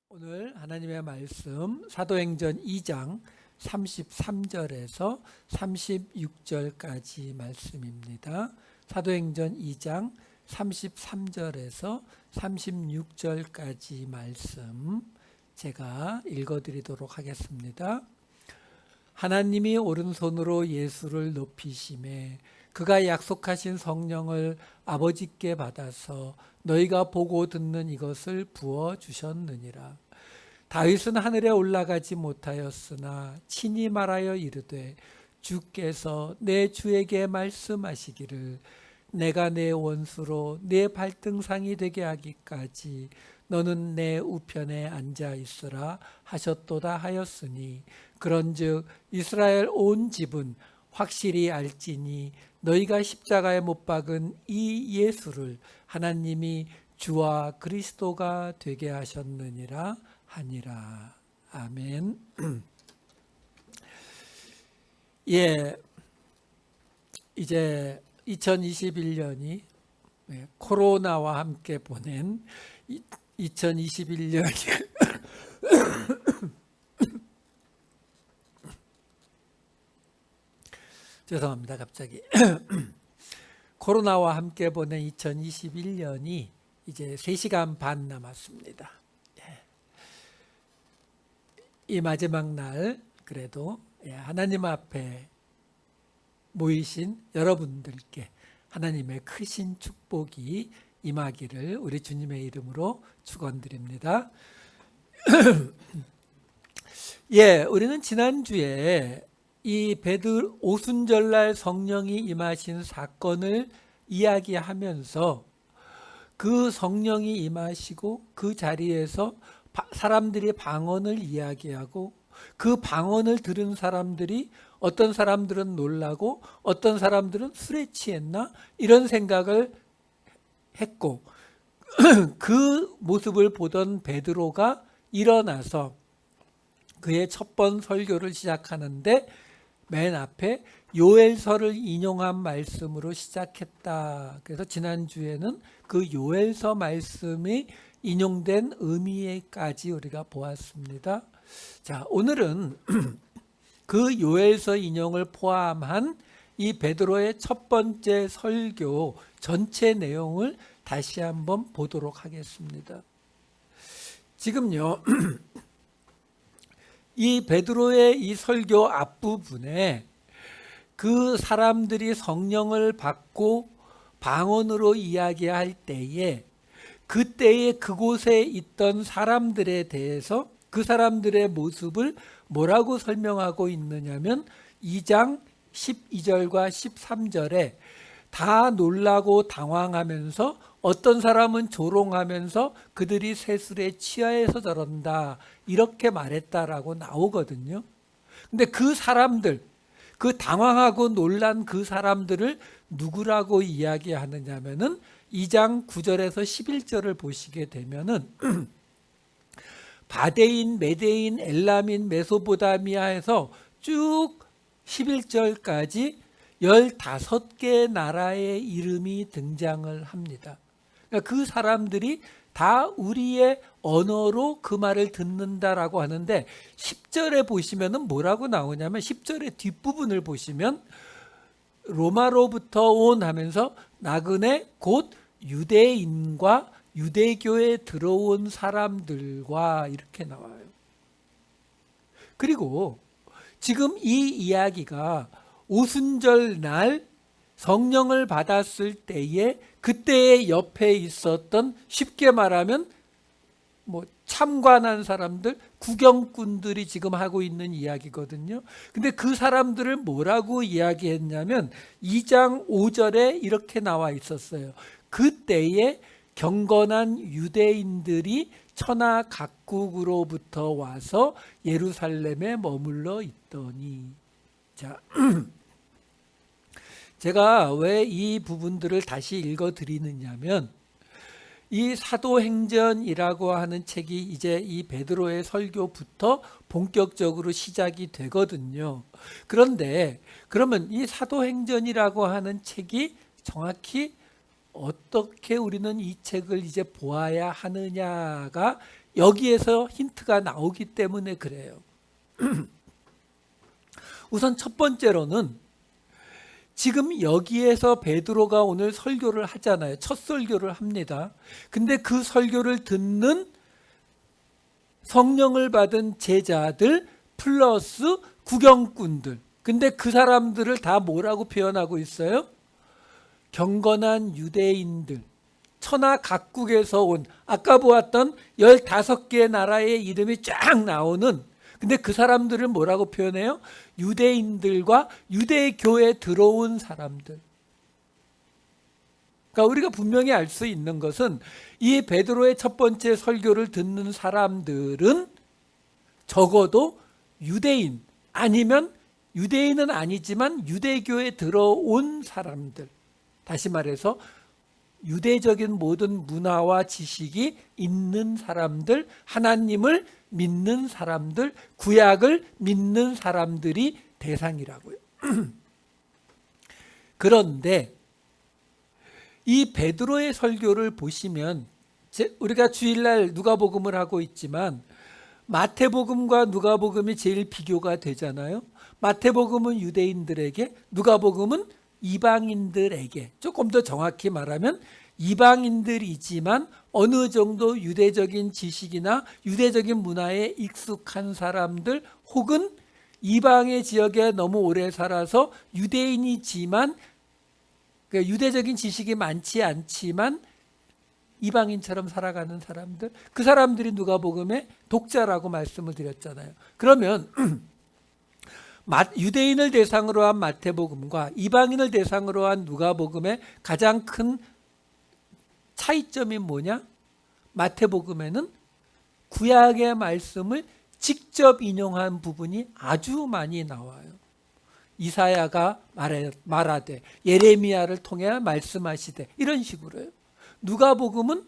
오늘 하나님의 말씀 사도행전 2장 33절에서 36절까지 말씀입니다. 사도행전 2장 33절에서 36절까지 말씀 제가 읽어드리도록 하겠습니다. 하나님이 오른손으로 예수를 높이시매 그가 약속하신 성령을 아버지께 받아서 너희가 보고 듣는 이것을 부어 주셨느니라. 다윗은 하늘에 올라가지 못하였으나 친히 말하여 이르되 주께서 내 주에게 말씀하시기를 내가 내 원수로 내 발등상이 되게 하기까지 너는 내 우편에 앉아 있으라 하셨도다 하였으니 그런즉 이스라엘 온 집은 확실히 알지니 너희가 십자가에 못 박은 이 예수를 하나님이 주와 그리스도가 되게 하셨느니라 하니라. 아멘. 예, 이제 2021년이 코로나와 함께 보낸 2021년이 죄송합니다. 갑자기 코로나와 함께 보낸 2021년이 이제 3시간 반 남았습니다. 이 마지막 날 그래도 하나님 앞에 모이신 여러분들께 하나님의 크신 축복이 임하기를 우리 주님의 이름으로 축원드립니다. 우리는 지난주에 이 오순절날 성령이 임하신 사건을 이야기하면서 그 성령이 임하시고 그 자리에서 사람들이 방언을 이야기하고 그 방언을 들은 사람들이 어떤 사람들은 놀라고 어떤 사람들은 술에 취했나 이런 생각을 했고 그 모습을 보던 베드로가 일어나서 그의 첫 번 설교를 시작하는데 맨 앞에 요엘서를 인용한 말씀으로 시작했다. 그래서 지난주에는 그 요엘서 말씀이 인용된 의미까지 우리가 보았습니다. 자, 오늘은 그 요엘서 인용을 포함한 이 베드로의 첫 번째 설교 전체 내용을 다시 한번 보도록 하겠습니다. 지금요. 이 베드로의 이 설교 앞부분에 그 사람들이 성령을 받고 방언으로 이야기할 때에 그때에 그곳에 있던 사람들에 대해서 그 사람들의 모습을 뭐라고 설명하고 있느냐면 2장 12절과 13절에 다 놀라고 당황하면서 어떤 사람은 조롱하면서 그들이 세술에 취하여서 저런다 이렇게 말했다라고 나오거든요. 근데 그 사람들, 그 당황하고 놀란 그 사람들을 누구라고 이야기하느냐면은 2장 9절에서 11절을 보시게 되면은 바데인, 메데인, 엘람인, 메소포타미아에서 쭉 11절까지 15개 나라의 이름이 등장을 합니다. 그러니까 그 사람들이 다 우리의 언어로 그 말을 듣는다라고 하는데 10절에 보시면은 뭐라고 나오냐면 10절의 뒷부분을 보시면 로마로부터 온 하면서 나그네 곧 유대인과 유대교에 들어온 사람들과 이렇게 나와요. 그리고 지금 이 이야기가 오순절 날 성령을 받았을 때에 그때의 옆에 있었던 쉽게 말하면 참관한 사람들, 구경꾼들이 지금 하고 있는 이야기거든요. 근데 그 사람들을 뭐라고 이야기했냐면 2장 5절에 이렇게 나와 있었어요. 그때에 경건한 유대인들이 천하 각국으로부터 와서 예루살렘에 머물러 있더니 자, 제가 왜 이 부분들을 다시 읽어 드리느냐면 이 사도행전이라고 하는 책이 이제 이 베드로의 설교부터 본격적으로 시작이 되거든요. 그런데 그러면 이 사도행전이라고 하는 책이 정확히 어떻게 우리는 이 책을 이제 보아야 하느냐가 여기에서 힌트가 나오기 때문에 그래요. 우선 첫 번째로는 지금 여기에서 베드로가 오늘 설교를 하잖아요. 첫 설교를 합니다. 근데 그 설교를 듣는 성령을 받은 제자들 플러스 구경꾼들. 근데 그 사람들을 다 뭐라고 표현하고 있어요? 경건한 유대인들. 천하 각국에서 온, 아까 보았던 15개의 나라의 이름이 쫙 나오는, 근데 그 사람들을 뭐라고 표현해요? 유대인들과 유대교에 들어온 사람들. 그러니까 우리가 분명히 알 수 있는 것은 이 베드로의 첫 번째 설교를 듣는 사람들은 적어도 유대인, 아니면 유대인은 아니지만 유대교에 들어온 사람들. 다시 말해서 유대적인 모든 문화와 지식이 있는 사람들, 하나님을 믿는 사람들, 구약을 믿는 사람들이 대상이라고요. 그런데 이 베드로의 설교를 보시면, 우리가 주일날 누가복음을 하고 있지만 마태복음과 누가복음이 제일 비교가 되잖아요. 마태복음은 유대인들에게, 누가복음은 이방인들에게, 조금 더 정확히 말하면 이방인들이지만 어느 정도 유대적인 지식이나 유대적인 문화에 익숙한 사람들, 혹은 이방의 지역에 너무 오래 살아서 유대인이지만 유대적인 지식이 많지 않지만 이방인처럼 살아가는 사람들, 그 사람들이 누가복음의 독자라고 말씀을 드렸잖아요. 그러면 유대인을 대상으로 한 마태복음과 이방인을 대상으로 한 누가복음의 가장 큰 차이점이 뭐냐? 마태복음에는 구약의 말씀을 직접 인용한 부분이 아주 많이 나와요. 이사야가 말하되, 예레미야를 통해 말씀하시되, 이런 식으로요. 누가복음은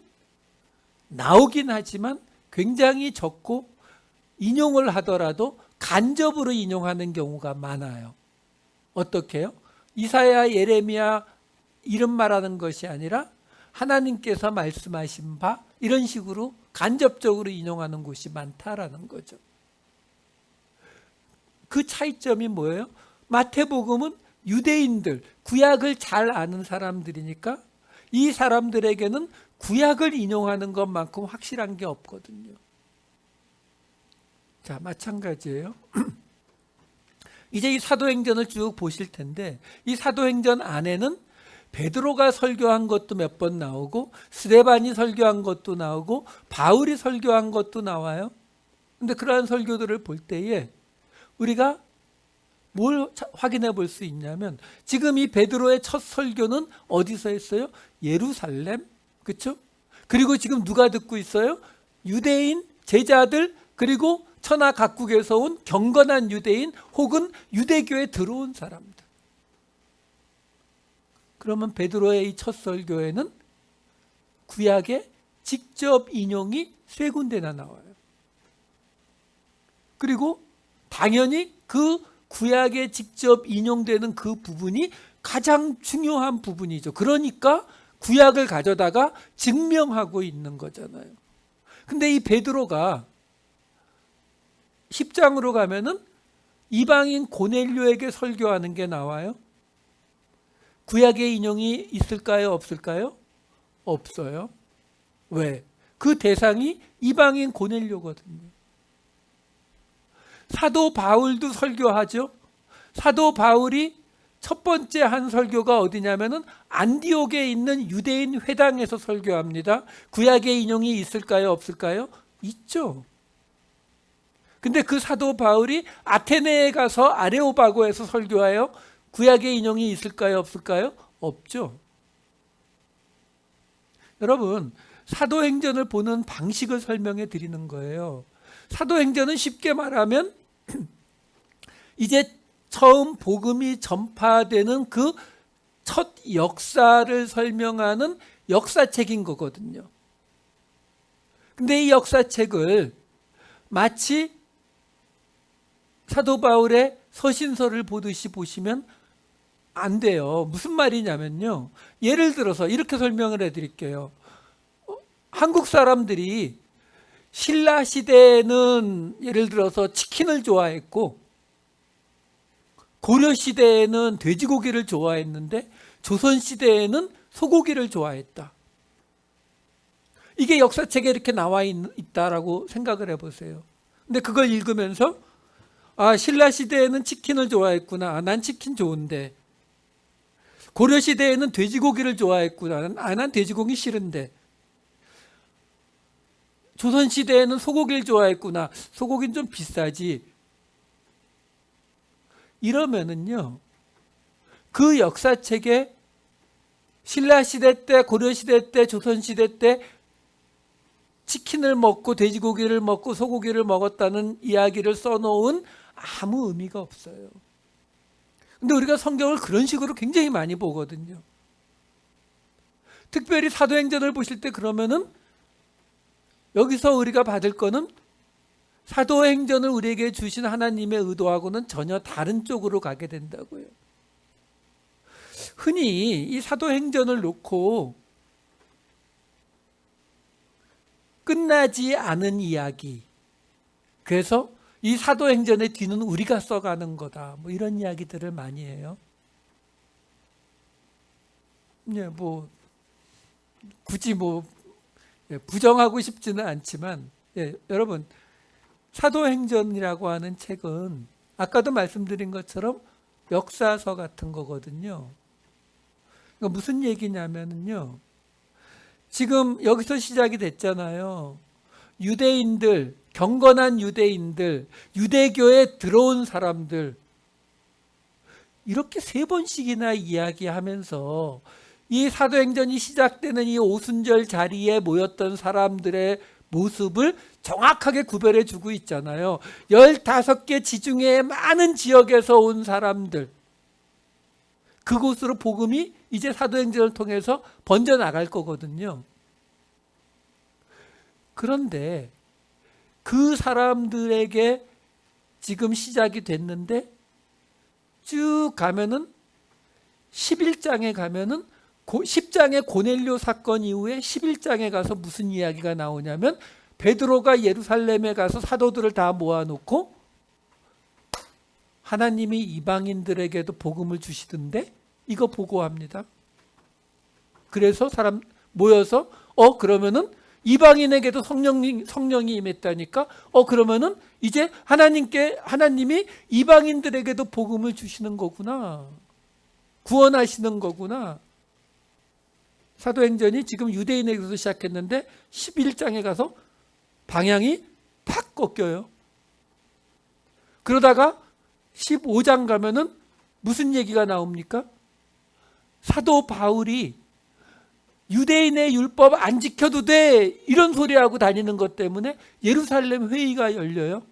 나오긴 하지만 굉장히 적고, 인용을 하더라도 간접으로 인용하는 경우가 많아요. 어떻게요? 이사야, 예레미야 이름 말하는 것이 아니라 하나님께서 말씀하신 바, 이런 식으로 간접적으로 인용하는 곳이 많다라는 거죠. 그 차이점이 뭐예요? 마태복음은 유대인들, 구약을 잘 아는 사람들이니까 이 사람들에게는 구약을 인용하는 것만큼 확실한 게 없거든요. 자, 마찬가지예요. 이제 이 사도행전을 쭉 보실 텐데, 이 사도행전 안에는 베드로가 설교한 것도 몇 번 나오고, 스데반이 설교한 것도 나오고, 바울이 설교한 것도 나와요. 근데 그러한 설교들을 볼 때에 우리가 뭘 확인해 볼 수 있냐면, 지금 이 베드로의 첫 설교는 어디서 했어요? 예루살렘, 그렇죠? 그리고 지금 누가 듣고 있어요? 유대인 제자들, 그리고 천하 각국에서 온 경건한 유대인, 혹은 유대교에 들어온 사람들. 그러면 베드로의 이 첫 설교에는 구약의 직접 인용이 3군데나 나와요. 그리고 당연히 그 구약에 직접 인용되는 그 부분이 가장 중요한 부분이죠. 그러니까 구약을 가져다가 증명하고 있는 거잖아요. 근데 이 베드로가 10장으로 가면은 이방인 고넬료에게 설교하는 게 나와요. 구약의 인용이 있을까요? 없을까요? 없어요. 왜? 그 대상이 이방인 고넬료거든요. 사도 바울도 설교하죠. 사도 바울이 첫 번째 한 설교가 어디냐면은 안디옥에 있는 유대인 회당에서 설교합니다. 구약의 인용이 있을까요? 없을까요? 있죠. 근데 그 사도 바울이 아테네에 가서 아레오바고에서 설교해요. 구약의 인용이 있을까요? 없을까요? 없죠. 여러분, 사도행전을 보는 방식을 설명해 드리는 거예요. 사도행전은 쉽게 말하면 이제 처음 복음이 전파되는 그 첫 역사를 설명하는 역사책인 거거든요. 근데 이 역사책을 마치 사도 바울의 서신서를 보듯이 보시면 안 돼요. 무슨 말이냐면요, 예를 들어서 이렇게 설명을 해드릴게요. 한국 사람들이 신라 시대에는 예를 들어서 치킨을 좋아했고 고려 시대에는 돼지고기를 좋아했는데 조선 시대에는 소고기를 좋아했다. 이게 역사책에 이렇게 나와 있다라고 생각을 해보세요. 근데 그걸 읽으면서 신라 시대에는 치킨을 좋아했구나. 난 치킨 좋은데. 고려 시대에는 돼지고기를 좋아했구나. 난 돼지고기 싫은데. 조선 시대에는 소고기를 좋아했구나. 소고기는 좀 비싸지. 이러면은요, 그 역사책에 신라 시대 때, 고려 시대 때, 조선 시대 때 치킨을 먹고 돼지고기를 먹고 소고기를 먹었다는 이야기를 써놓은 아무 의미가 없어요. 근데 우리가 성경을 그런 식으로 굉장히 많이 보거든요. 특별히 사도행전을 보실 때 그러면은 여기서 우리가 받을 거는 사도행전을 우리에게 주신 하나님의 의도하고는 전혀 다른 쪽으로 가게 된다고요. 흔히 이 사도행전을 놓고 끝나지 않은 이야기, 그래서 이 사도행전의 뒤는 우리가 써가는 거다, 뭐 이런 이야기들을 많이 해요. 굳이 부정하고 싶지는 않지만, 여러분, 사도행전이라고 하는 책은 아까도 말씀드린 것처럼 역사서 같은 거거든요. 그러니까 무슨 얘기냐면요, 지금 여기서 시작이 됐잖아요. 유대인들, 경건한 유대인들, 유대교에 들어온 사람들, 이렇게 3번씩이나 이야기하면서 이 사도행전이 시작되는 이 오순절 자리에 모였던 사람들의 모습을 정확하게 구별해 주고 있잖아요. 15개 지중해의 많은 지역에서 온 사람들, 그곳으로 복음이 이제 사도행전을 통해서 번져나갈 거거든요. 그런데 그 사람들에게 지금 시작이 됐는데 쭉 가면은 11장에 가면은 10장의 고넬료 사건 이후에 11장에 가서 무슨 이야기가 나오냐면 베드로가 예루살렘에 가서 사도들을 다 모아놓고 하나님이 이방인들에게도 복음을 주시던데 이거 보고합니다. 그래서 사람 모여서 그러면은 이방인에게도 성령이 임했다니까 그러면은 이제 하나님이 이방인들에게도 복음을 주시는 거구나, 구원하시는 거구나. 사도행전이 지금 유대인에게서 시작했는데 11장에 가서 방향이 팍 꺾여요. 그러다가 15장 가면은 무슨 얘기가 나옵니까? 사도 바울이 유대인의 율법 안 지켜도 돼 이런 소리하고 다니는 것 때문에 예루살렘 회의가 열려요.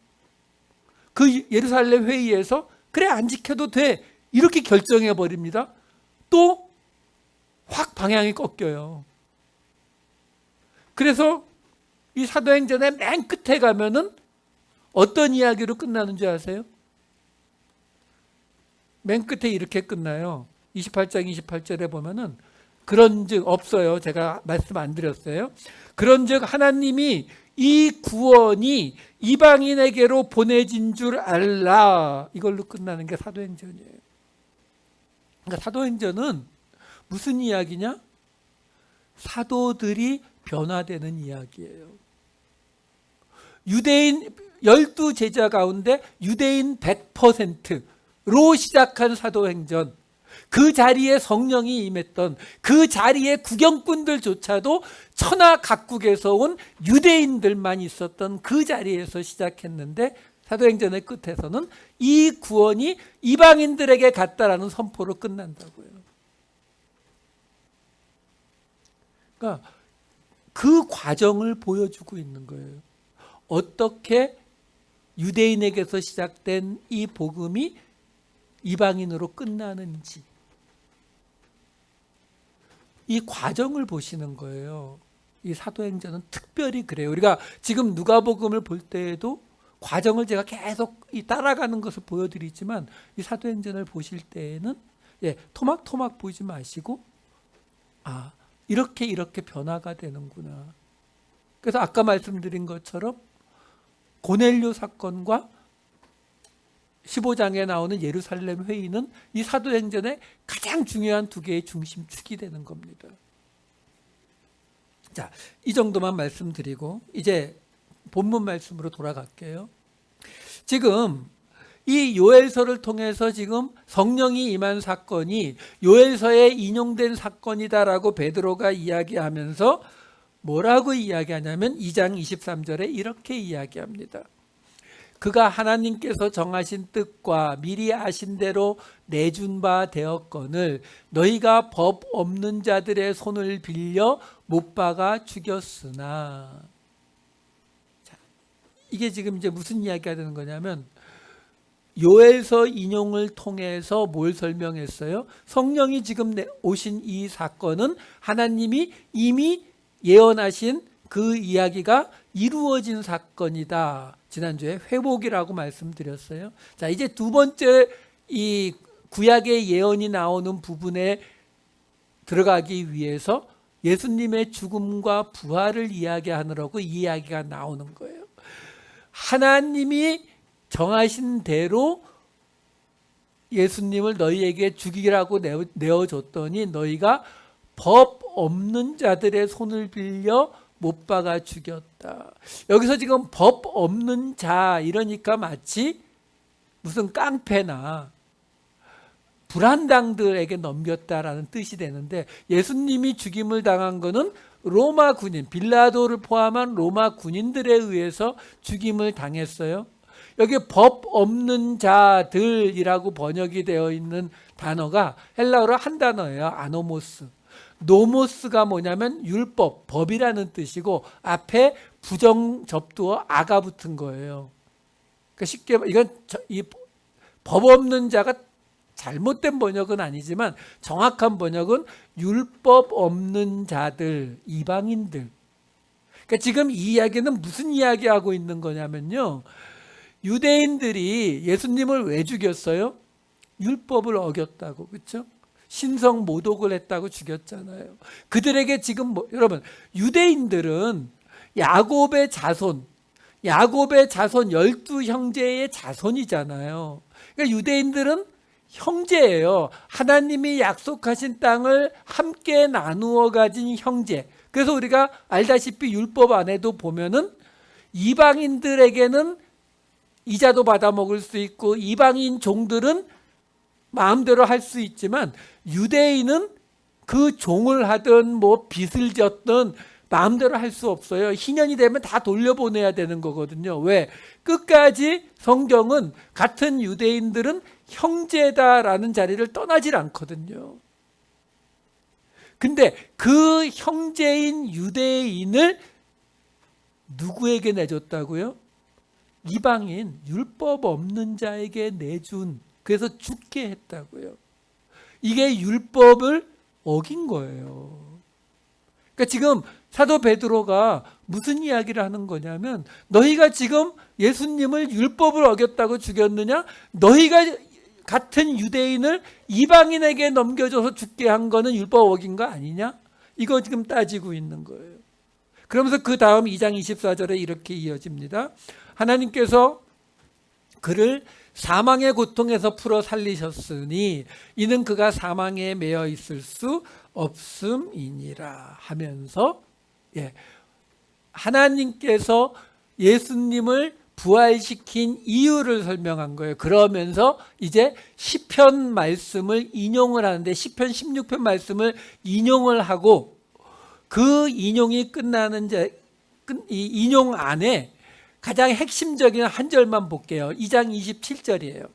그 예루살렘 회의에서 그래 안 지켜도 돼 이렇게 결정해 버립니다. 또 확 방향이 꺾여요. 그래서 이 사도행전의 맨 끝에 가면은 어떤 이야기로 끝나는 줄 아세요? 맨 끝에 이렇게 끝나요. 28장 28절에 보면은 그런즉 없어요. 제가 말씀 안 드렸어요. 그런즉 하나님이 이 구원이 이방인에게로 보내진 줄 알라. 이걸로 끝나는 게 사도행전이에요. 그러니까 사도행전은 무슨 이야기냐? 사도들이 변화되는 이야기예요. 유대인 12제자 가운데 유대인 100%로 시작한 사도행전, 그 자리에 성령이 임했던 그 자리에 구경꾼들조차도 천하 각국에서 온 유대인들만 있었던 그 자리에서 시작했는데 사도행전의 끝에서는 이 구원이 이방인들에게 갔다라는 선포로 끝난다고요. 그러니까 그 과정을 보여주고 있는 거예요. 어떻게 유대인에게서 시작된 이 복음이 이방인으로 끝나는지 이 과정을 보시는 거예요. 이 사도행전은 특별히 그래요. 우리가 지금 누가복음을 볼 때에도 과정을 제가 계속 따라가는 것을 보여드리지만 이 사도행전을 보실 때에는 토막토막 보지 마시고 이렇게 변화가 되는구나. 그러니까 그래서 아까 말씀드린 것처럼 고넬료 사건과 15장에 나오는 예루살렘 회의는 이 사도행전의 가장 중요한 두 개의 중심축이 되는 겁니다. 자, 이 정도만 말씀드리고 이제 본문 말씀으로 돌아갈게요. 지금 이 요엘서를 통해서 지금 성령이 임한 사건이 요엘서에 인용된 사건이다라고 베드로가 이야기하면서 뭐라고 이야기하냐면 2장 23절에 이렇게 이야기합니다. 그가 하나님께서 정하신 뜻과 미리 아신 대로 내준 바 되었거늘 너희가 법 없는 자들의 손을 빌려 못 박아 죽였으나. 자, 이게 지금 이제 무슨 이야기가 되는 거냐면 요엘서 인용을 통해서 뭘 설명했어요? 성령이 지금 오신 이 사건은 하나님이 이미 예언하신 그 이야기가 이루어진 사건이다. 지난주에 회복이라고 말씀드렸어요. 자, 이제 두 번째 이 구약의 예언이 나오는 부분에 들어가기 위해서 예수님의 죽음과 부활을 이야기하느라고 이 이야기가 나오는 거예요. 하나님이 정하신 대로 예수님을 너희에게 죽이라고 내어줬더니 너희가 법 없는 자들의 손을 빌려 못 박아 죽였다. 여기서 지금 법 없는 자 이러니까 마치 무슨 깡패나 불안당들에게 넘겼다라는 뜻이 되는데 예수님이 죽임을 당한 것은 로마 군인, 빌라도를 포함한 로마 군인들에 의해서 죽임을 당했어요. 여기 법 없는 자들이라고 번역이 되어 있는 단어가 헬라어로 한 단어예요. 아노모스. 노모스가 뭐냐면 율법, 법이라는 뜻이고 앞에 부정 접두어 아가 붙은 거예요. 그러니까 쉽게 이건 이 법 없는 자가 잘못된 번역은 아니지만 정확한 번역은 율법 없는 자들, 이방인들. 그러니까 지금 이 이야기는 무슨 이야기하고 있는 거냐면요. 유대인들이 예수님을 왜 죽였어요? 율법을 어겼다고, 그렇죠? 신성 모독을 했다고 죽였잖아요. 그들에게 지금 여러분 유대인들은 야곱의 자손 12형제의 자손이잖아요. 그러니까 유대인들은 형제예요. 하나님이 약속하신 땅을 함께 나누어 가진 형제. 그래서 우리가 알다시피 율법 안에도 보면은 이방인들에게는 이자도 받아 먹을 수 있고 이방인 종들은 마음대로 할 수 있지만 유대인은 그 종을 하든 뭐 빚을 졌든 마음대로 할 수 없어요. 희년이 되면 다 돌려보내야 되는 거거든요. 왜? 끝까지 성경은 같은 유대인들은 형제다라는 자리를 떠나질 않거든요. 근데 그 형제인 유대인을 누구에게 내줬다고요? 이방인, 율법 없는 자에게 내준, 그래서 죽게 했다고요. 이게 율법을 어긴 거예요. 그러니까 지금 사도 베드로가 무슨 이야기를 하는 거냐면 너희가 지금 예수님을 율법을 어겼다고 죽였느냐? 너희가 같은 유대인을 이방인에게 넘겨줘서 죽게 한 거는 율법 어긴 거 아니냐? 이거 지금 따지고 있는 거예요. 그러면서 그 다음 2장 24절에 이렇게 이어집니다. 하나님께서 그를 사망의 고통에서 풀어 살리셨으니 이는 그가 사망에 매여 있을 수 없음이니라 하면서 하나님께서 예수님을 부활시킨 이유를 설명한 거예요. 그러면서 이제 시편 말씀을 인용을 하는데 시편 16편 말씀을 인용을 하고 그 인용이 끝나는 이 인용 안에 가장 핵심적인 한 절만 볼게요. 2장 27절이에요.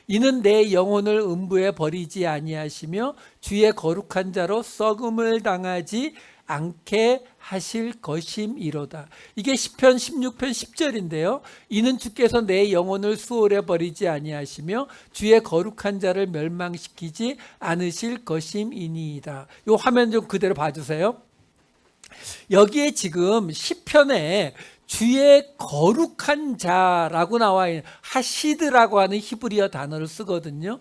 이는 내 영혼을 음부에 버리지 아니하시며 주의 거룩한 자로 썩음을 당하지 않게 하실 것임이로다. 이게 시편 16편 10절인데요. 이는 주께서 내 영혼을 수월에 버리지 아니하시며 주의 거룩한 자를 멸망시키지 않으실 것임이니이다. 이 화면 좀 그대로 봐주세요. 여기에 지금 시편에 주의 거룩한 자라고 나와 있는 하시드라고 하는 히브리어 단어를 쓰거든요.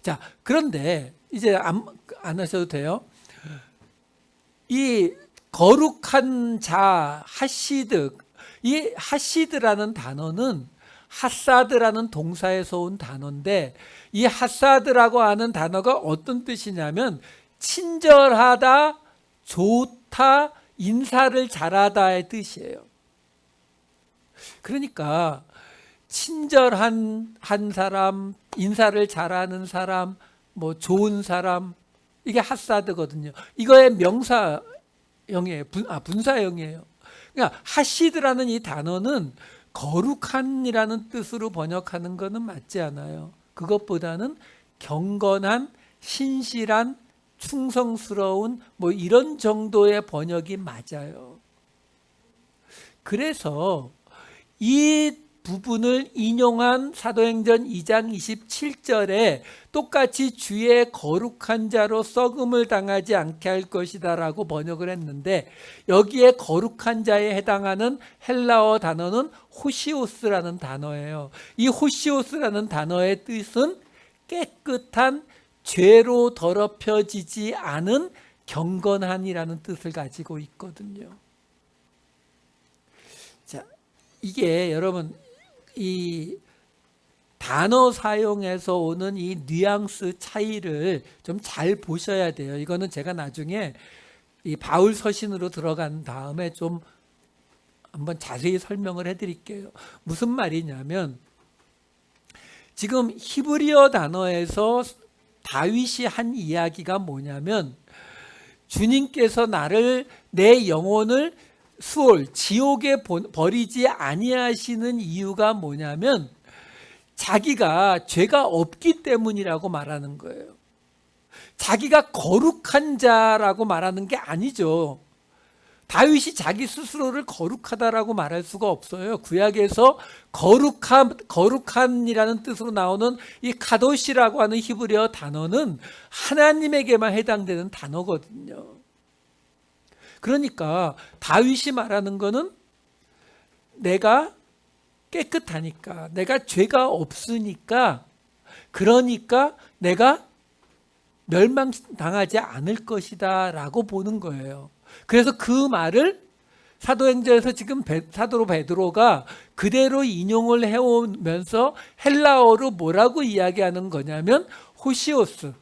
자, 그런데 이제 안 하셔도 돼요. 이 거룩한 자, 하시드. 이 하시드라는 단어는 하사드라는 동사에서 온 단어인데, 이 하사드라고 하는 단어가 어떤 뜻이냐면 친절하다, 좋다, 인사를 잘하다의 뜻이에요. 그러니까 친절한 한 사람, 인사를 잘하는 사람, 뭐 좋은 사람, 이게 하사드거든요. 이거의 명사형이에요. 분사형이에요. 그러니까 하시드라는 이 단어는 거룩한이라는 뜻으로 번역하는 것은 맞지 않아요. 그것보다는 경건한, 신실한, 충성스러운 뭐 이런 정도의 번역이 맞아요. 그래서 이 부분을 인용한 사도행전 2장 27절에 똑같이 주의 거룩한 자로 썩음을 당하지 않게 할 것이다 라고 번역을 했는데, 여기에 거룩한 자에 해당하는 헬라어 단어는 호시오스라는 단어예요. 이 호시오스라는 단어의 뜻은 깨끗한, 죄로 더럽혀지지 않은, 경건한이라는 뜻을 가지고 있거든요. 자, 이게 여러분 이 단어 사용에서 오는 이 뉘앙스 차이를 좀 잘 보셔야 돼요. 이거는 제가 나중에 이 바울 서신으로 들어간 다음에 좀 한번 자세히 설명을 해드릴게요. 무슨 말이냐면, 지금 히브리어 단어에서 다윗이 한 이야기가 뭐냐면, 주님께서 내 영혼을 수올, 지옥에 버리지 아니하시는 이유가 뭐냐면 자기가 죄가 없기 때문이라고 말하는 거예요. 자기가 거룩한 자라고 말하는 게 아니죠. 다윗이 자기 스스로를 거룩하다라고 말할 수가 없어요. 구약에서 거룩한이라는 뜻으로 나오는 이 카도시라고 하는 히브리어 단어는 하나님에게만 해당되는 단어거든요. 그러니까 다윗이 말하는 거는 내가 깨끗하니까, 내가 죄가 없으니까, 그러니까 내가 멸망당하지 않을 것이다 라고 보는 거예요. 그래서 그 말을 사도행전에서 지금 사도 베드로가 그대로 인용을 해오면서 헬라어로 뭐라고 이야기하는 거냐면 호시오스,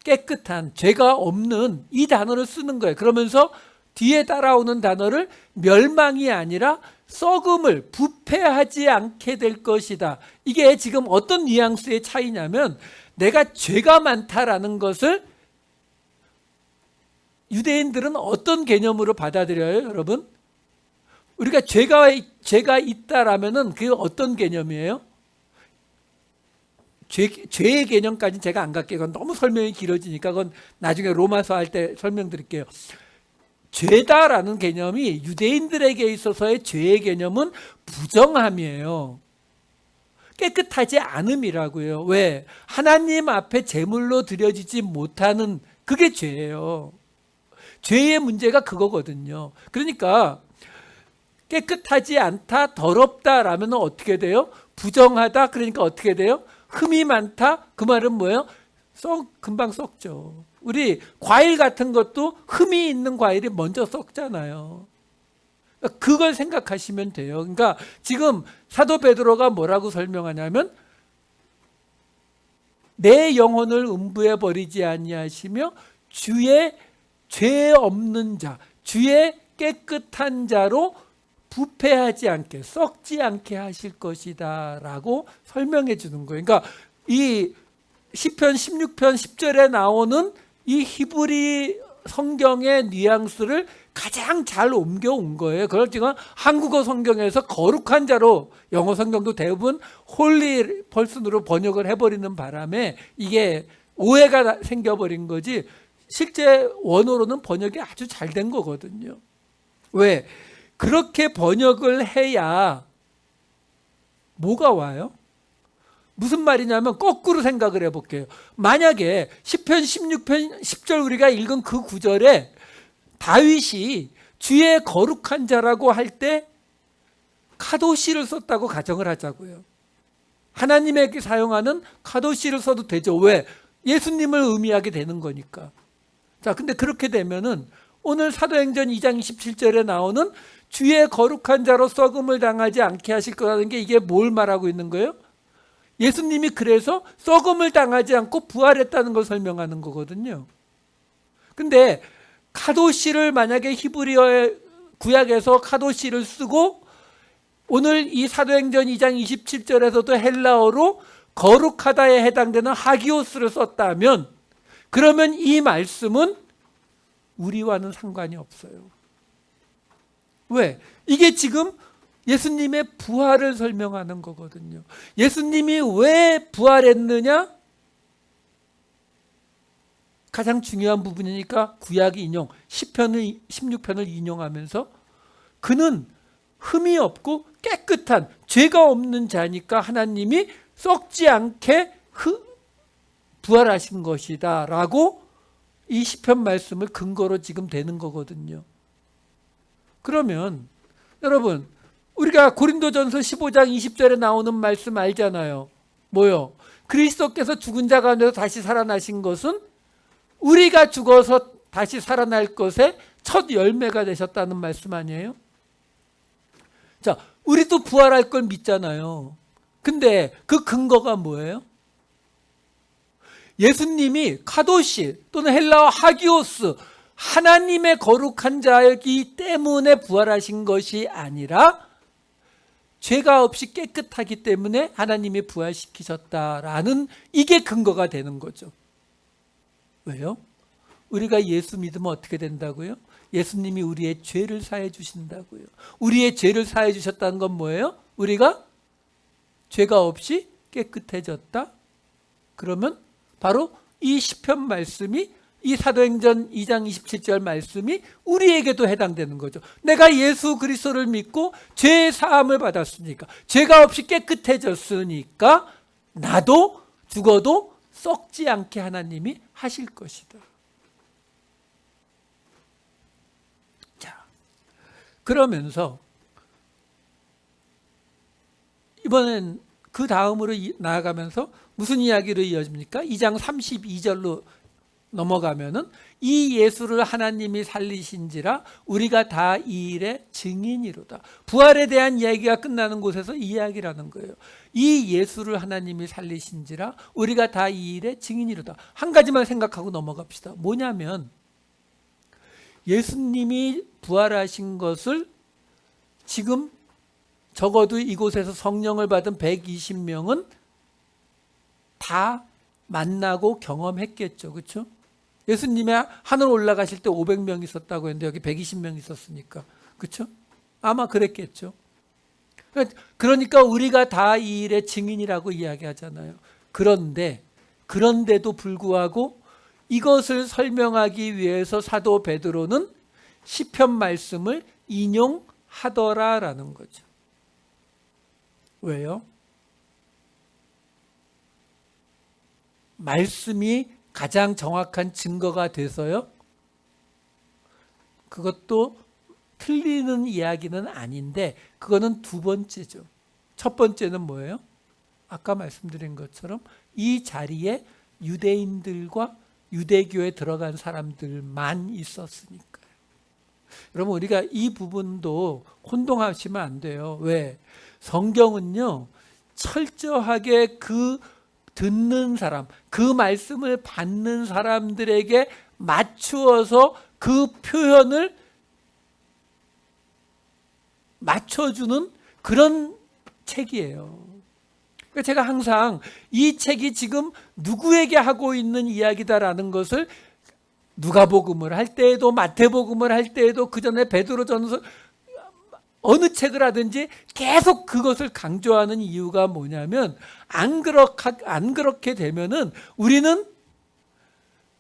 깨끗한, 죄가 없는, 이 단어를 쓰는 거예요. 그러면서 뒤에 따라오는 단어를 멸망이 아니라 썩음을, 부패하지 않게 될 것이다. 이게 지금 어떤 뉘앙스의 차이냐면, 내가 죄가 많다라는 것을 유대인들은 어떤 개념으로 받아들여요, 여러분? 우리가 죄가 있다라면은 그게 어떤 개념이에요? 죄의 개념까지는 제가 안 갈게요. 그건 너무 설명이 길어지니까 그건 나중에 로마서 할 때 설명드릴게요. 죄다라는 개념이 유대인들에게 있어서의 죄의 개념은 부정함이에요. 깨끗하지 않음이라고요. 왜? 하나님 앞에 제물로 드려지지 못하는, 그게 죄예요. 죄의 문제가 그거거든요. 그러니까 깨끗하지 않다, 더럽다라면 어떻게 돼요? 부정하다, 그러니까 어떻게 돼요? 흠이 많다, 그 말은 뭐예요? 금방 썩죠. 우리 과일 같은 것도 흠이 있는 과일이 먼저 썩잖아요. 그걸 생각하시면 돼요. 그러니까 지금 사도 베드로가 뭐라고 설명하냐면, 내 영혼을 음부에 버리지 아니하시며 주의 죄 없는 자, 주의 깨끗한 자로 부패하지 않게, 썩지 않게 하실 것이다 라고 설명해 주는 거예요. 그러니까 이 시편 16편 10절에 나오는 이 히브리 성경의 뉘앙스를 가장 잘 옮겨온 거예요. 그걸 지금 한국어 성경에서 거룩한 자로, 영어 성경도 대부분 홀리 펄슨으로 번역을 해버리는 바람에 이게 오해가 생겨버린 거지, 실제 원어로는 번역이 아주 잘 된 거거든요. 왜? 그렇게 번역을 해야 뭐가 와요? 무슨 말이냐면 거꾸로 생각을 해볼게요. 만약에 시편 16편 10절 우리가 읽은 그 구절에 다윗이 주의 거룩한 자라고 할 때 카도시를 썼다고 가정을 하자고요. 하나님에게 사용하는 카도시를 써도 되죠. 왜? 예수님을 의미하게 되는 거니까. 자, 근데 그렇게 되면은 오늘 사도행전 2장 27절에 나오는 주의 거룩한 자로 썩음을 당하지 않게 하실 거라는 게 이게 뭘 말하고 있는 거예요? 예수님이 그래서 썩음을 당하지 않고 부활했다는 걸 설명하는 거거든요. 근데 카도시를 만약에 히브리어의 구약에서 카도시를 쓰고 오늘 이 사도행전 2장 27절에서도 헬라어로 거룩하다에 해당되는 하기오스를 썼다면 그러면 이 말씀은 우리와는 상관이 없어요. 왜? 이게 지금 예수님의 부활을 설명하는 거거든요. 예수님이 왜 부활했느냐? 가장 중요한 부분이니까 구약 인용 10편을 16편을 인용하면서 그는 흠이 없고 깨끗한 죄가 없는 자니까 하나님이 썩지 않게 부활하신 것이다 라고 이 시편 말씀을 근거로 지금 되는 거거든요. 그러면 여러분 우리가 고린도전서 15장 20절에 나오는 말씀 알잖아요. 뭐요? 그리스도께서 죽은 자 가운데서 다시 살아나신 것은 우리가 죽어서 다시 살아날 것의 첫 열매가 되셨다는 말씀 아니에요? 자, 우리도 부활할 걸 믿잖아요. 근데 그 근거가 뭐예요? 예수님이 카도시 또는 헬라어 하기오스 하나님의 거룩한 자이기 때문에 부활하신 것이 아니라 죄가 없이 깨끗하기 때문에 하나님이 부활시키셨다라는 이게 근거가 되는 거죠. 왜요? 우리가 예수 믿으면 어떻게 된다고요? 예수님이 우리의 죄를 사해 주신다고요. 우리의 죄를 사해 주셨다는 건 뭐예요? 우리가 죄가 없이 깨끗해졌다? 그러면 바로 이 시편 말씀이 이 사도행전 2장 27절 말씀이 우리에게도 해당되는 거죠. 내가 예수 그리스도를 믿고 죄의 사함을 받았으니까 죄가 없이 깨끗해졌으니까 나도 죽어도 썩지 않게 하나님이 하실 것이다. 자, 그러면서 이번엔 그 다음으로 나아가면서 무슨 이야기로 이어집니까? 2장 32절로 넘어가면은 이 예수를 하나님이 살리신지라 우리가 다 이 일의 증인이로다. 부활에 대한 이야기가 끝나는 곳에서 이 이야기라는 거예요. 이 예수를 하나님이 살리신지라 우리가 다 이 일의 증인이로다. 한 가지만 생각하고 넘어갑시다. 뭐냐면 예수님이 부활하신 것을 지금 적어도 이곳에서 성령을 받은 120명은 다 만나고 경험했겠죠. 그렇죠? 예수님이 하늘 올라가실 때 500명 있었다고 했는데 여기 120명 있었으니까. 그렇죠? 아마 그랬겠죠. 그러니까 우리가 다 이 일의 증인이라고 이야기하잖아요. 그런데도 불구하고 이것을 설명하기 위해서 사도 베드로는 시편 말씀을 인용하더라라는 거죠. 왜요? 말씀이 가장 정확한 증거가 돼서요. 그것도 틀리는 이야기는 아닌데 그거는 두 번째죠. 첫 번째는 뭐예요? 아까 말씀드린 것처럼 이 자리에 유대인들과 유대교에 들어간 사람들만 있었으니까요. 여러분 우리가 이 부분도 혼동하시면 안 돼요. 왜? 성경은요 철저하게 그 듣는 사람, 그 말씀을 받는 사람들에게 맞추어서 그 표현을 맞춰주는 그런 책이에요. 그러니까 제가 항상 이 책이 지금 누구에게 하고 있는 이야기다라는 것을 누가복음을 할 때에도 마태복음을 할 때에도 그 전에 베드로전서 어느 책을 하든지 계속 그것을 강조하는 이유가 뭐냐면 안 그렇게 되면은 우리는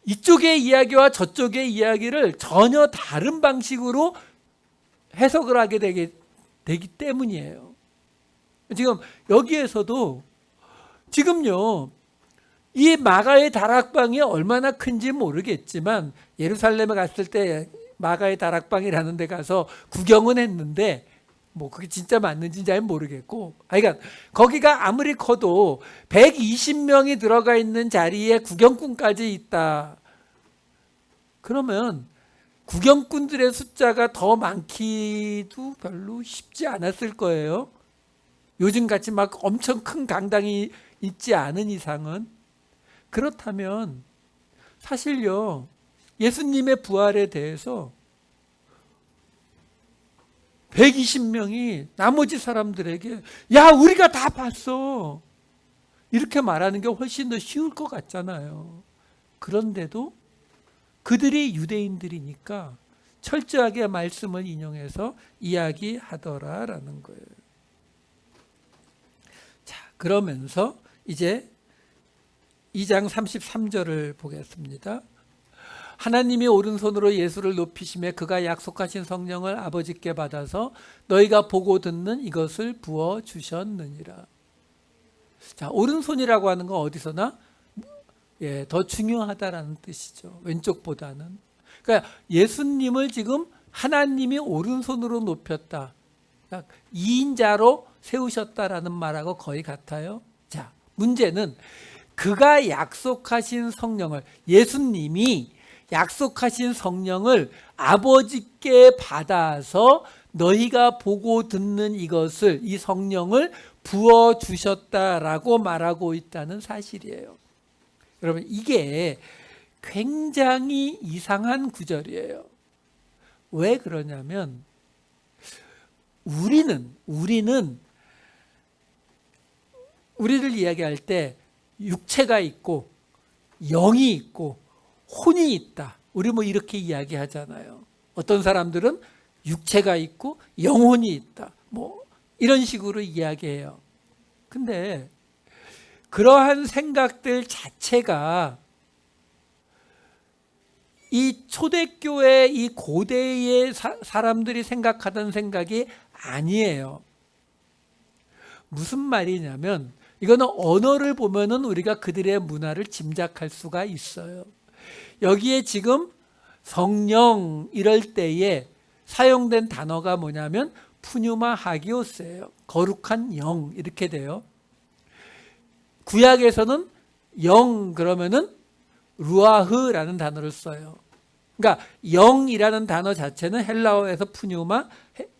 이쪽의 이야기와 저쪽의 이야기를 전혀 다른 방식으로 해석을 하게 되기 때문이에요. 지금 여기에서도 지금요 이 마가의 다락방이 얼마나 큰지 모르겠지만 예루살렘에 갔을 때 마가의 다락방이라는 데 가서 구경은 했는데 뭐 그게 진짜 맞는지 잘 모르겠고 그러니까 거기가 아무리 커도 120명이 들어가 있는 자리에 구경꾼까지 있다. 그러면 구경꾼들의 숫자가 더 많기도 별로 쉽지 않았을 거예요. 요즘같이 막 엄청 큰 강당이 있지 않은 이상은. 그렇다면 사실요, 예수님의 부활에 대해서 120명이 나머지 사람들에게 야, 우리가 다 봤어, 이렇게 말하는 게 훨씬 더 쉬울 것 같잖아요. 그런데도 그들이 유대인들이니까 철저하게 말씀을 인용해서 이야기하더라라는 거예요. 자, 그러면서 이제 2장 33절을 보겠습니다. 하나님이 오른손으로 예수를 높이시매 그가 약속하신 성령을 아버지께 받아서 너희가 보고 듣는 이것을 부어 주셨느니라. 자, 오른손이라고 하는 건 어디서나 더 중요하다라는 뜻이죠. 왼쪽보다는. 그러니까 예수님을 지금 하나님이 오른손으로 높였다, 2인자로 세우셨다라는 말하고 거의 같아요. 자, 문제는 그가 약속하신 성령을, 예수님이 약속하신 성령을 아버지께 받아서 너희가 보고 듣는 이것을, 이 성령을 부어주셨다라고 말하고 있다는 사실이에요. 여러분, 이게 굉장히 이상한 구절이에요. 왜 그러냐면 우리를 이야기할 때 육체가 있고 영이 있고 혼이 있다, 우리 뭐 이렇게 이야기하잖아요. 어떤 사람들은 육체가 있고 영혼이 있다, 뭐 이런 식으로 이야기해요. 근데 그러한 생각들 자체가 이 초대교회, 이 고대의 사람들이 생각하던 생각이 아니에요. 무슨 말이냐면, 이거는 언어를 보면은 우리가 그들의 문화를 짐작할 수가 있어요. 여기에 지금 성령 이럴 때에 사용된 단어가 뭐냐면 푸뉴마 하기오스예요. 거룩한 영, 이렇게 돼요. 구약에서는 영 그러면은 루아흐라는 단어를 써요. 그러니까 영이라는 단어 자체는 헬라어에서 푸뉴마,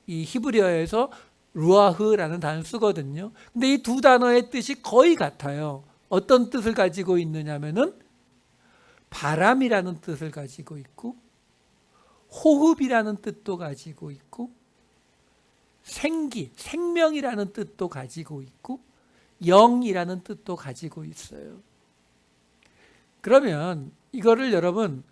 이 히브리어에서 루아흐라는 단어를 쓰거든요. 근데 이 두 단어의 뜻이 거의 같아요. 어떤 뜻을 가지고 있느냐면은 바람이라는 뜻을 가지고 있고, 호흡이라는 뜻도 가지고 있고, 생기, 생명이라는 뜻도 가지고 있고, 영이라는 뜻도 가지고 있어요. 그러면 이거를 여러분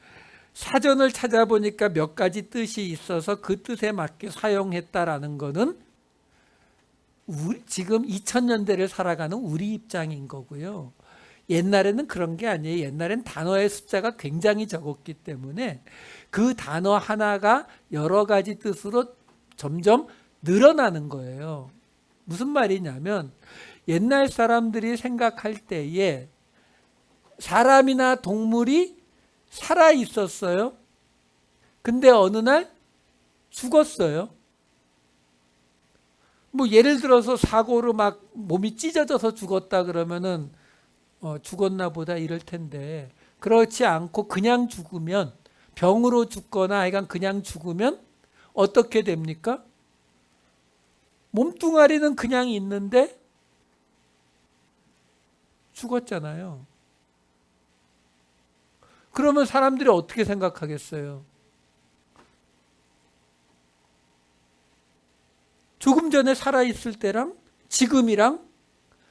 사전을 찾아보니까 몇 가지 뜻이 있어서 그 뜻에 맞게 사용했다라는 거는 지금 2000년대를 살아가는 우리 입장인 거고요. 옛날에는 그런 게 아니에요. 옛날엔 단어의 숫자가 굉장히 적었기 때문에 그 단어 하나가 여러 가지 뜻으로 점점 늘어나는 거예요. 무슨 말이냐면, 옛날 사람들이 생각할 때에 사람이나 동물이 살아 있었어요. 근데 어느 날 죽었어요. 뭐 예를 들어서 사고로 막 몸이 찢어져서 죽었다 그러면은 죽었나 보다 이럴 텐데, 그렇지 않고 그냥 죽으면, 병으로 죽거나 하여간 그냥 죽으면 어떻게 됩니까? 몸뚱아리는 그냥 있는데 죽었잖아요. 그러면 사람들이 어떻게 생각하겠어요? 조금 전에 살아있을 때랑 지금이랑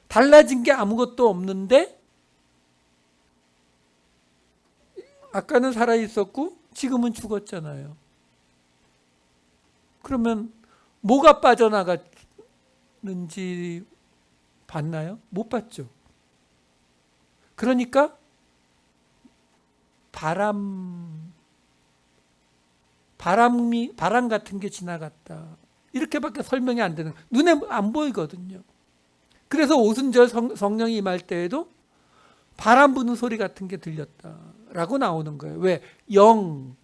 달라진 게 아무것도 없는데, 아까는 살아있었고 지금은 죽었잖아요. 그러면 뭐가 빠져나갔는지 봤나요? 못 봤죠. 그러니까 바람 같은 게 지나갔다, 이렇게밖에 설명이 안 되는, 눈에 안 보이거든요. 그래서 오순절 성령이 임할 때에도 바람 부는 소리 같은 게 들렸다라고 나오는 거예요. 왜? 영,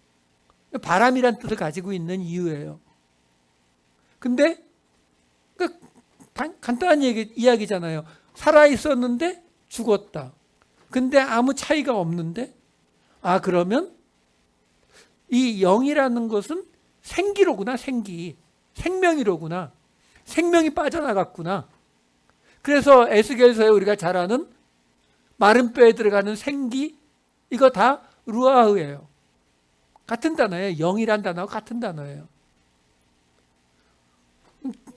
바람이란 뜻을 가지고 있는 이유예요. 근데 간단한 이야기잖아요. 살아 있었는데 죽었다. 근데 아무 차이가 없는데, 그러면 이 영이라는 것은 생기로구나, 생명이로구나. 생명이 빠져나갔구나. 그래서 에스겔서에 우리가 잘 아는 마른 뼈에 들어가는 생기, 이거 다 루아흐예요. 같은 단어예요. 영이란 단어가 같은 단어예요.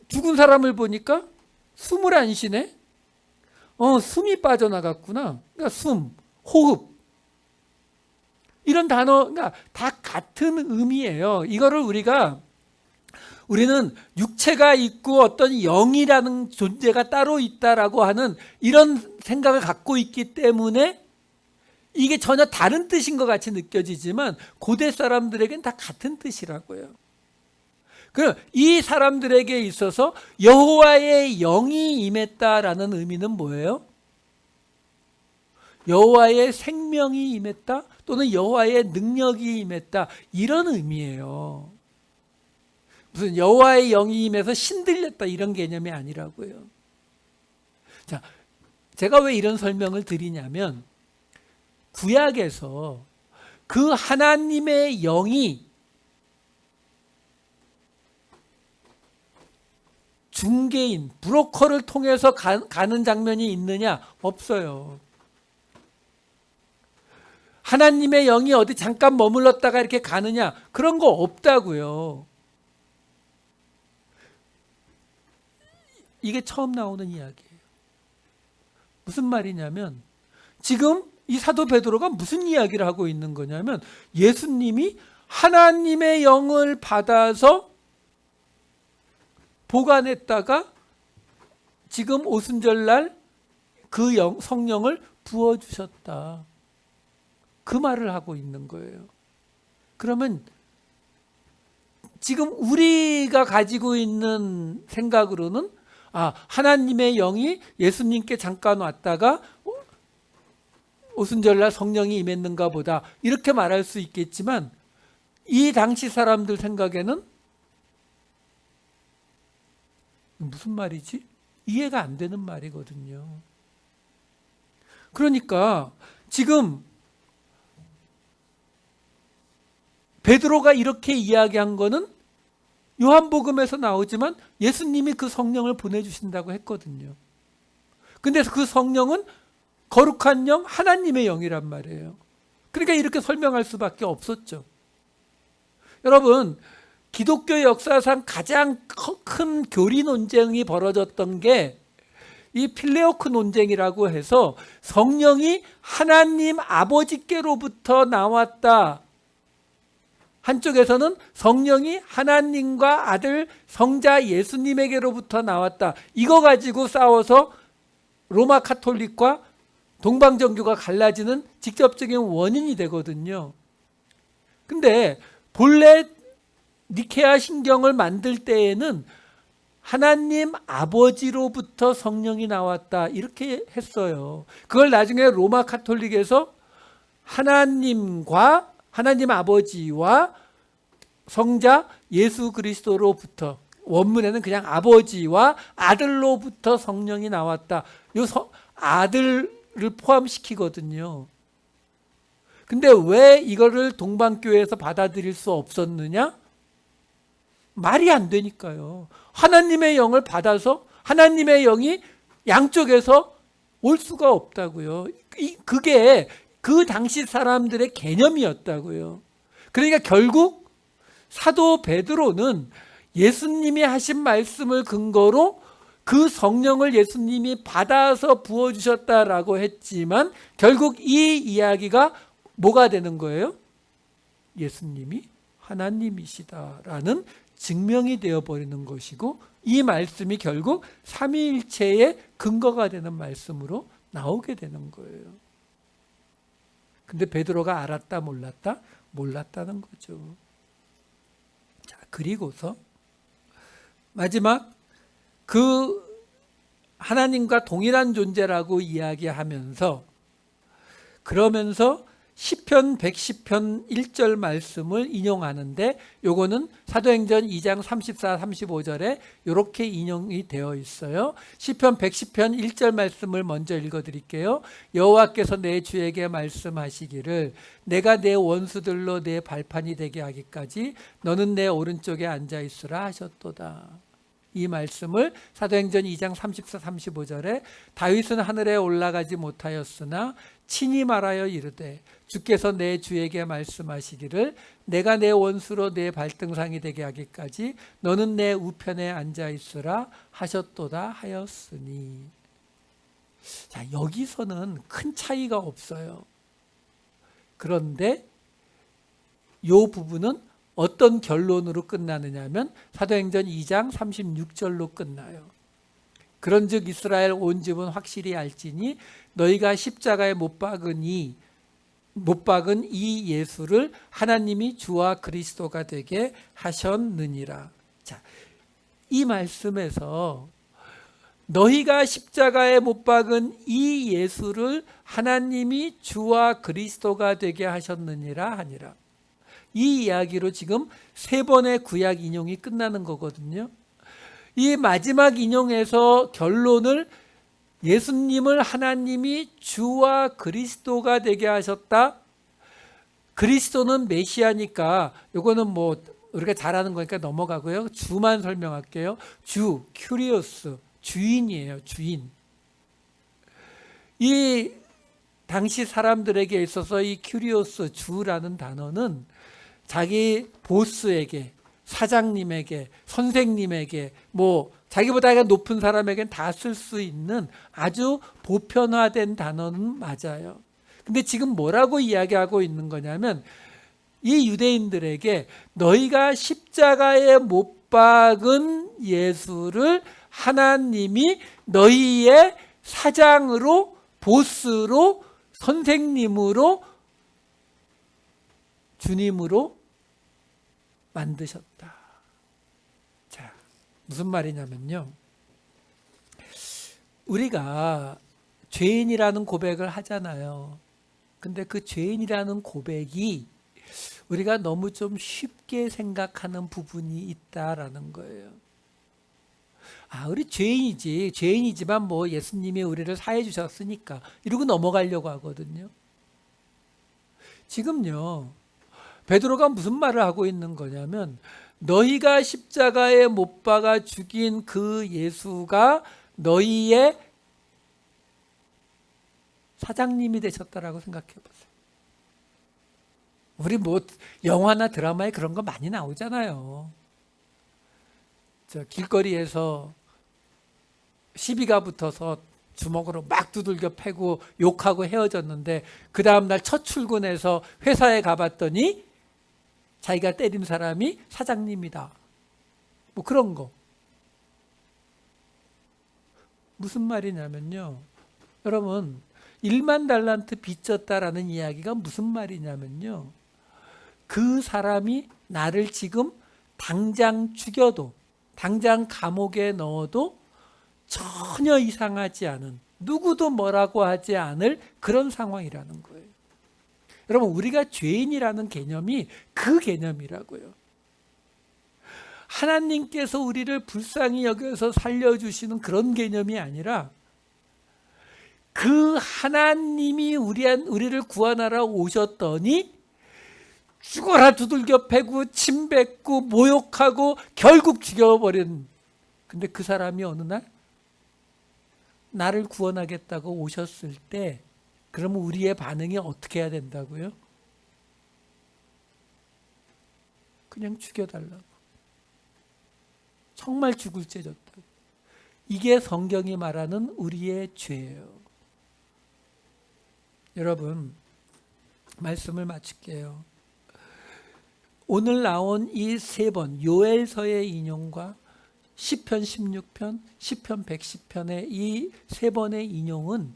죽은 사람을 보니까 숨을 안 쉬네. 숨이 빠져나갔구나. 그러니까 숨, 호흡. 이런 단어가 그러니까 다 같은 의미예요. 이거를 우리는 육체가 있고 어떤 영이라는 존재가 따로 있다라고 하는 이런 생각을 갖고 있기 때문에 이게 전혀 다른 뜻인 것 같이 느껴지지만 고대 사람들에게는 다 같은 뜻이라고요. 그럼 이 사람들에게 있어서 여호와의 영이 임했다라는 의미는 뭐예요? 여호와의 생명이 임했다 또는 여호와의 능력이 임했다, 이런 의미예요. 무슨 여호와의 영이 임해서 신들렸다 이런 개념이 아니라고요. 자, 제가 왜 이런 설명을 드리냐면 구약에서 그 하나님의 영이 중개인, 브로커를 통해서 가는 장면이 있느냐? 없어요. 하나님의 영이 어디 잠깐 머물렀다가 이렇게 가느냐? 그런 거 없다고요. 이게 처음 나오는 이야기예요. 무슨 말이냐면 지금 이 사도 베드로가 무슨 이야기를 하고 있는 거냐면 예수님이 하나님의 영을 받아서 보관했다가 지금 오순절날 그 성령을 부어주셨다. 그 말을 하고 있는 거예요. 그러면 지금 우리가 가지고 있는 생각으로는 하나님의 영이 예수님께 잠깐 왔다가 오순절날 성령이 임했는가 보다, 이렇게 말할 수 있겠지만 이 당시 사람들 생각에는 무슨 말이지? 이해가 안 되는 말이거든요. 그러니까 지금 베드로가 이렇게 이야기한 거는 요한복음에서 나오지만 예수님이 그 성령을 보내주신다고 했거든요. 근데 그 성령은 거룩한 영, 하나님의 영이란 말이에요. 그러니까 이렇게 설명할 수밖에 없었죠. 여러분, 기독교 역사상 가장 큰 교리 논쟁이 벌어졌던 게 이 필레오크 논쟁이라고 해서 성령이 하나님 아버지께로부터 나왔다, 한쪽에서는 성령이 하나님과 아들 성자 예수님에게로부터 나왔다, 이거 가지고 싸워서 로마 카톨릭과 동방정교가 갈라지는 직접적인 원인이 되거든요. 근데 본래 니케아 신경을 만들 때에는 하나님 아버지로부터 성령이 나왔다 이렇게 했어요. 그걸 나중에 로마 카톨릭에서 하나님 아버지와 성자 예수 그리스도로부터, 원문에는 그냥 아버지와 아들로부터 성령이 나왔다, 아들을 포함시키거든요. 근데 왜 이거를 동방교회에서 받아들일 수 없었느냐? 말이 안 되니까요. 하나님의 영을 받아서 하나님의 영이 양쪽에서 올 수가 없다고요. 그게 그 당시 사람들의 개념이었다고요. 그러니까 결국 사도 베드로는 예수님이 하신 말씀을 근거로 그 성령을 예수님이 받아서 부어주셨다라고 했지만 결국 이 이야기가 뭐가 되는 거예요? 예수님이 하나님이시다라는 증명이 되어버리는 것이고, 이 말씀이 결국 삼위일체의 근거가 되는 말씀으로 나오게 되는 거예요. 근데 베드로가 알았다 몰랐다? 몰랐다는 거죠. 자, 그리고서 마지막 그 하나님과 동일한 존재라고 이야기하면서, 그러면서 시편 110편 1절 말씀을 인용하는데 요거는 사도행전 2장 34, 35절에 이렇게 인용이 되어 있어요. 시편 110편 1절 말씀을 먼저 읽어드릴게요. 여호와께서 내 주에게 말씀하시기를 내가 내 원수들로 내 발판이 되게 하기까지 너는 내 오른쪽에 앉아있으라 하셨도다. 이 말씀을 사도행전 2장 34, 35절에 다윗은 하늘에 올라가지 못하였으나 친히 말하여 이르되 주께서 내 주에게 말씀하시기를 내가 내 원수로 내 발등상이 되게 하기까지 너는 내 우편에 앉아있으라 하셨도다 하였으니. 자, 여기서는 큰 차이가 없어요. 그런데 이 부분은 어떤 결론으로 끝나느냐 하면 사도행전 2장 36절로 끝나요. 그런즉 이스라엘 온 집은 확실히 알지니 너희가 십자가에 못 박은 이 예수를 하나님이 주와 그리스도가 되게 하셨느니라. 자, 이 말씀에서 너희가 십자가에 못 박은 이 예수를 하나님이 주와 그리스도가 되게 하셨느니라 하니라. 이 이야기로 지금 3번의 구약 인용이 끝나는 거거든요. 이 마지막 인용에서 결론을 예수님을 하나님이 주와 그리스도가 되게 하셨다. 그리스도는 메시아니까 이거는 뭐 우리가 잘 아는 거니까 넘어가고요. 주만 설명할게요. 주, 큐리오스, 주인이에요. 주인. 이 당시 사람들에게 있어서 이 큐리오스, 주라는 단어는 자기 보스에게, 사장님에게, 선생님에게, 뭐 자기보다 높은 사람에게는 다 쓸 수 있는 아주 보편화된 단어는 맞아요. 근데 지금 뭐라고 이야기하고 있는 거냐면 이 유대인들에게 너희가 십자가에 못 박은 예수를 하나님이 너희의 사장으로, 보스로, 선생님으로, 주님으로 만드셨다. 자, 무슨 말이냐면요. 우리가 죄인이라는 고백을 하잖아요. 근데 그 죄인이라는 고백이 우리가 너무 좀 쉽게 생각하는 부분이 있다라는 거예요. 아, 우리 죄인이지만 뭐 예수님이 우리를 사해 주셨으니까 이러고 넘어가려고 하거든요. 지금요, 베드로가 무슨 말을 하고 있는 거냐면 너희가 십자가에 못 박아 죽인 그 예수가 너희의 사장님이 되셨다라고 생각해 보세요. 우리 뭐 영화나 드라마에 그런 거 많이 나오잖아요. 저 길거리에서 시비가 붙어서 주먹으로 막 두들겨 패고 욕하고 헤어졌는데 그 다음날 첫 출근해서 회사에 가봤더니 자기가 때린 사람이 사장님이다. 뭐 그런 거. 무슨 말이냐면요. 여러분, 1만 달란트 빚졌다라는 이야기가 무슨 말이냐면요. 그 사람이 나를 지금 당장 죽여도, 당장 감옥에 넣어도 전혀 이상하지 않은, 누구도 뭐라고 하지 않을 그런 상황이라는 거예요. 여러분, 우리가 죄인이라는 개념이 그 개념이라고요. 하나님께서 우리를 불쌍히 여겨서 살려주시는 그런 개념이 아니라 그 하나님이 우리를 구원하러 오셨더니 죽어라 두들겨 패고 침 뱉고 모욕하고 결국 죽여버린. 근데 그 사람이 어느 날 나를 구원하겠다고 오셨을 때 그러면 우리의 반응이 어떻게 해야 된다고요? 그냥 죽여달라고. 정말 죽을 죄 졌다고. 이게 성경이 말하는 우리의 죄예요. 여러분, 말씀을 마칠게요. 오늘 나온 이 3번 요엘서의 인용과 시편 16편, 시편 110편의 이 3번의 인용은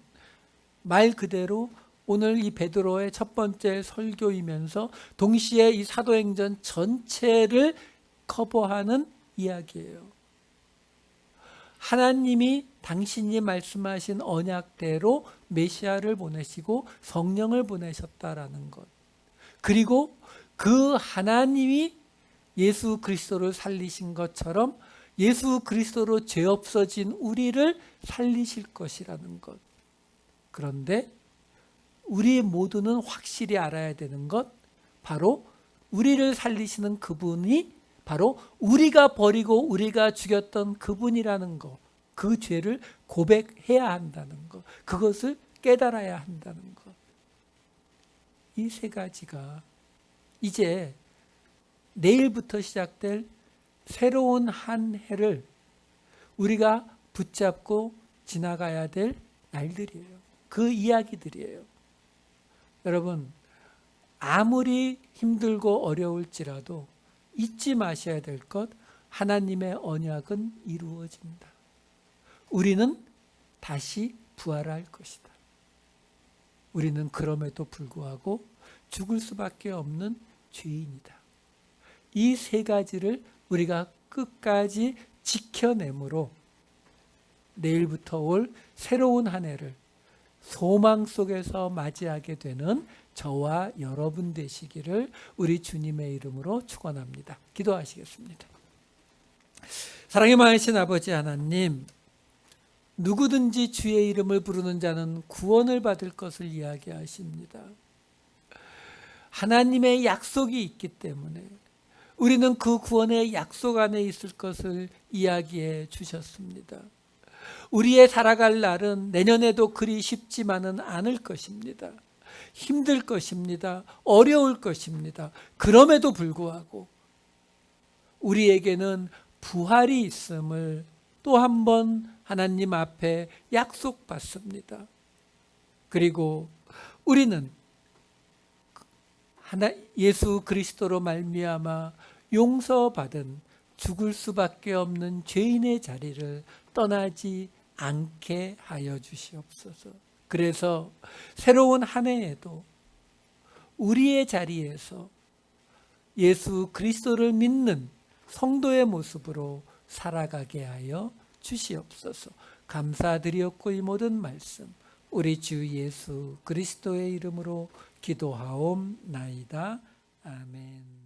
말 그대로 오늘 이 베드로의 첫 번째 설교이면서 동시에 이 사도행전 전체를 커버하는 이야기예요. 하나님이 당신이 말씀하신 언약대로 메시아를 보내시고 성령을 보내셨다라는 것. 그리고 그 하나님이 예수 그리스도를 살리신 것처럼 예수 그리스도로 죄 없어진 우리를 살리실 것이라는 것. 그런데 우리 모두는 확실히 알아야 되는 것, 바로 우리를 살리시는 그분이 바로 우리가 버리고 우리가 죽였던 그분이라는 것, 그 죄를 고백해야 한다는 것, 그것을 깨달아야 한다는 것. 이 세 가지가 이제 내일부터 시작될 새로운 한 해를 우리가 붙잡고 지나가야 될 날들이에요. 그 이야기들이에요. 여러분, 아무리 힘들고 어려울지라도 잊지 마셔야 될 것, 하나님의 언약은 이루어진다. 우리는 다시 부활할 것이다. 우리는 그럼에도 불구하고 죽을 수밖에 없는 죄인이다. 이 세 가지를 우리가 끝까지 지켜내므로 내일부터 올 새로운 한 해를 소망 속에서 맞이하게 되는 저와 여러분 되시기를 우리 주님의 이름으로 축원합니다. 기도하시겠습니다. 사랑이 많으신 아버지 하나님, 누구든지 주의 이름을 부르는 자는 구원을 받을 것을 이야기하십니다. 하나님의 약속이 있기 때문에 우리는 그 구원의 약속 안에 있을 것을 이야기해 주셨습니다. 우리의 살아갈 날은 내년에도 그리 쉽지만은 않을 것입니다. 힘들 것입니다. 어려울 것입니다. 그럼에도 불구하고 우리에게는 부활이 있음을 또 한 번 하나님 앞에 약속받습니다. 그리고 우리는 예수 그리스도로 말미암아 용서받은 죽을 수밖에 없는 죄인의 자리를 떠나지 않게 하여 주시옵소서. 그래서 새로운 한 해에도 우리의 자리에서 예수 그리스도를 믿는 성도의 모습으로 살아가게 하여 주시옵소서. 감사드리옵고 이 모든 말씀 우리 주 예수 그리스도의 이름으로 기도하옵나이다. 아멘.